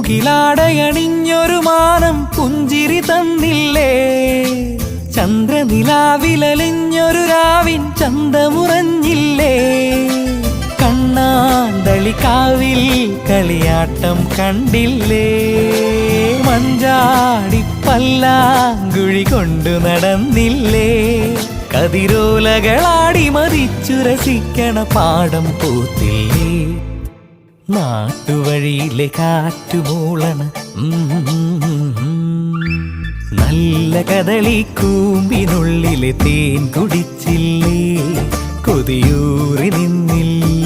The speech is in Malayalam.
മുകിലാടയണിഞ്ഞൊരു മാനം പുഞ്ചിരി തന്നില്ലേ, ചന്ദ്രനിലാവിലലിഞ്ഞൊരു രാവിൻ ചന്തമുറഞ്ഞില്ലേ, കണ്ണാന്തളിക്കാവിൽ കളിയാട്ടം കണ്ടില്ലേ, മഞ്ചാടി പല്ലാങ്കുഴി കൊണ്ടു നടന്നില്ലേ, കതിരോലകളാടി മതിച്ചു രസിക്കണ പാടം പൂത്തില്ലേ, നാട്ടുവഴിയിലെ കാറ്റുമൂളണ നല്ല കദളി കൂമ്പിനുള്ളിലെ തേൻ കുടിച്ചില്ലേ, കൊതിയൂറി നിന്നില്ലേ.